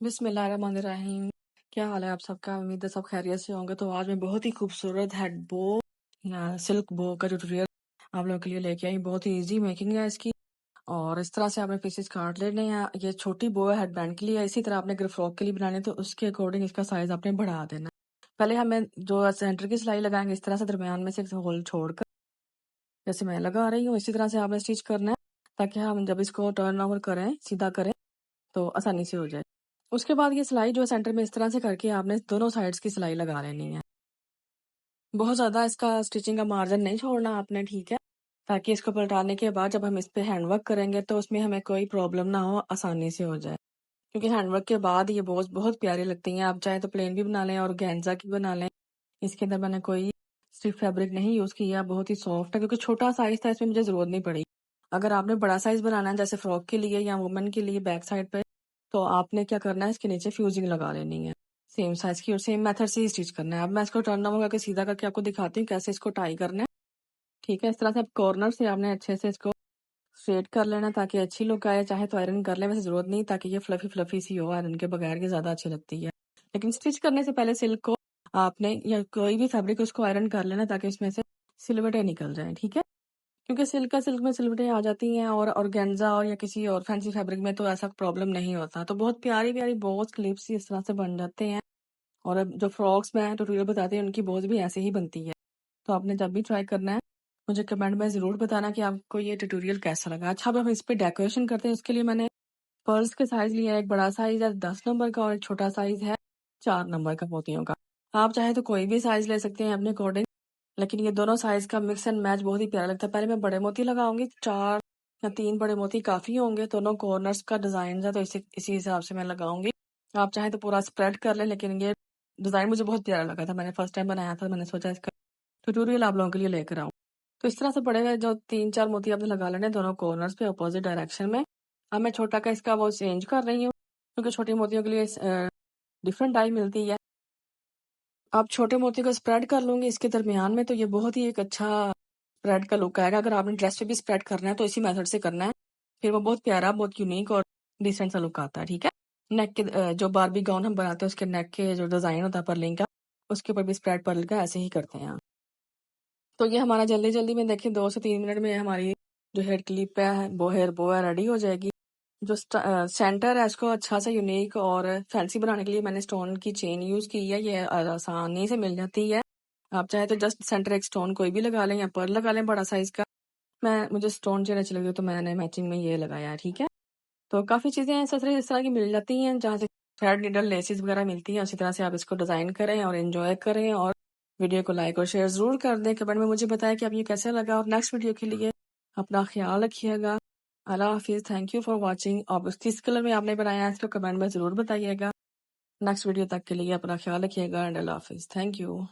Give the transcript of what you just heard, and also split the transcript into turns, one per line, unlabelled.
बिस्मिल्लाहिर्रहमानिर्रहीम। क्या हाल है आप सबका? उम्मीद है सब खैरियत से होंगे। तो आज मैं बहुत ही खूबसूरत हेड बो या सिल्क बो का ट्यूटोरियल आप लोगों के लिए लेके आई। बहुत ही इजी मेकिंग है इसकी और इस तरह से आपने पीसेस काट लेने हैं। ये छोटी बो है हेड बैंड के लिए। इसी तरह आपने अगर फ्रॉक के लिए बनाने तो उसके अकॉर्डिंग इसका साइज आपने बढ़ा देना। पहले हमें जो सेंटर की सिलाई लगाएंगे इस तरह से दरमियान में से होल छोड़कर जैसे मैं लगा रही हूँ इसी तरह से आपने स्टिच करना है ताकि हम जब इसको टर्न ओवर करें सीधा करें तो आसानी से हो जाए। उसके बाद ये सिलाई जो है सेंटर में इस तरह से करके आपने दोनों साइड्स की सिलाई लगा लेनी है। बहुत ज़्यादा इसका स्टिचिंग का मार्जिन नहीं छोड़ना आपने, ठीक है? ताकि इसको पलटाने के बाद जब हम इस पे हैंडवर्क करेंगे तो उसमें हमें कोई प्रॉब्लम ना हो, आसानी से हो जाए। क्योंकि हैंडवर्क के बाद ये बहुत बहुत प्यारी लगती हैं। आप चाहे तो प्लेन भी बना लें और गेंजा की बना लें। इसके अंदर मैंने कोई स्टिफ फैब्रिक नहीं यूज़ किया, बहुत ही सॉफ्ट है क्योंकि छोटा साइज़ था इसमें मुझे ज़रूरत नहीं पड़ी। अगर आपने बड़ा साइज़ बनाना है जैसे फ्रॉक के लिए या वुमेन के लिए बैक साइड पे तो आपने क्या करना है इसके नीचे फ्यूजिंग लगा लेनी है सेम साइज की और सेम मेथड से ही स्टिच करना है। अब मैं इसको टर्न ओवर करके सीधा करके आपको दिखाती हूँ कैसे इसको टाई करना है। ठीक है, इस तरह से आप कॉर्नर से आपने अच्छे से इसको स्ट्रेट कर लेना ताकि अच्छी लुक आए। चाहे तो आयरन कर ले, वैसे जरूरत नहीं ताकि ये फ्लफी फ्लफी सी हो, आयरन के बगैर ये ज्यादा अच्छी लगती है। लेकिन स्टिच करने से पहले सिल्क को आपने या कोई भी फैब्रिक उसको आयरन कर लेना ताकि उसमें से सिलवटें निकल जाएं। ठीक है, क्योंकि सिल्क में सिलवटें आ जाती हैं और ऑर्गेन्जा और या किसी और फैंसी फैब्रिक में तो ऐसा प्रॉब्लम नहीं होता। तो बहुत प्यारी प्यारी बहुत क्लिप्स इस तरह से बन जाते हैं। और अब जो फ्रॉक्स मैं ट्यूटोरियल बताती हैं उनकी बोझ भी ऐसे ही बनती है। तो आपने जब भी ट्राई करना है मुझे कमेंट में ज़रूर बताना कि आपको ये ट्यूटोरियल कैसा लगा। अच्छा, अब हम इस पे डेकोरेशन करते हैं। उसके लिए मैंने पर्स के साइज लिया है। एक बड़ा साइज है 10 नंबर का और एक छोटा साइज है 4 नंबर का मोतियों का। आप चाहे तो कोई भी साइज ले सकते हैं अपने अकॉर्डिंग, लेकिन ये दोनों साइज का मिक्स एंड मैच बहुत ही प्यारा लगता है। पहले मैं बड़े मोती लगाऊंगी, 4 या 3 बड़े मोती काफी होंगे। दोनों कॉर्नर्स का डिजाइन है तो इसी हिसाब से मैं लगाऊंगी। आप चाहे तो पूरा स्प्रेड कर लें, लेकिन ये डिजाइन मुझे बहुत प्यारा लगा था। मैंने फर्स्ट टाइम बनाया था, मैंने सोचा इसका ट्यूटोरियल आप लोगों के लिए लेकर आऊं। तो इस तरह से बड़े हुए जो 3-4 मोती आपने लगा लेने दोनों कॉर्नर्स पे अपोजिट डायरेक्शन में। अब मैं छोटा का इसका वो चेंज कर रही हूँ क्योंकि छोटी मोतियों के लिए डिफरेंट डाई मिलती है। आप छोटे मोती को स्प्रेड कर लूंगी इसके दरमियान में तो ये बहुत ही एक अच्छा स्प्रेड का लुक आएगा। अगर आपने ड्रेस पे भी स्प्रेड करना है तो इसी मेथड से करना है, फिर वो बहुत प्यारा, बहुत यूनिक और डिसेंट सा लुक आता है। ठीक है, नेक के जो बारबी गाउन हम बनाते हैं उसके नेक के जो डिजाइन होता है पर्लिंग का, उसके ऊपर भी स्प्रेड पर्ल का ऐसे ही करते हैं। तो ये हमारा जल्दी जल्दी में देखिए 2 से 3 मिनट में हमारी जो हेयर क्लिप है बो है रेडी हो जाएगी। जो सेंटर है इसको अच्छा सा यूनिक और फैंसी बनाने के लिए मैंने स्टोन की चेन यूज की है। ये आसानी से मिल जाती है। आप चाहे तो जस्ट सेंटर एक स्टोन कोई भी लगा लें या पर्ल लगा लें बड़ा साइज का। मुझे स्टोन चेन अच्छी लगी तो मैंने मैचिंग में ये लगाया है। ठीक है, तो काफी चीजें इस तरह की मिल जाती हैं जहाँ से थ्रेड नीडल लेसेस वगैरह मिलती हैं। उसी तरह से आप इसको डिजाइन करें और एंजॉय करें और वीडियो को लाइक और शेयर जरूर कर दें। कमेंट में मुझे बताएं कि आप ये कैसा लगा और नेक्स्ट वीडियो के लिए अपना ख्याल रखिएगा। अल्लाह हाफिज, थैंक यू फॉर वॉचिंग। और किस कलर में आपने बनाया है इसको कमेंट में जरूर बताइएगा। नेक्स्ट वीडियो तक के लिए अपना ख्याल रखिएगा and Allah Hafiz, thank you.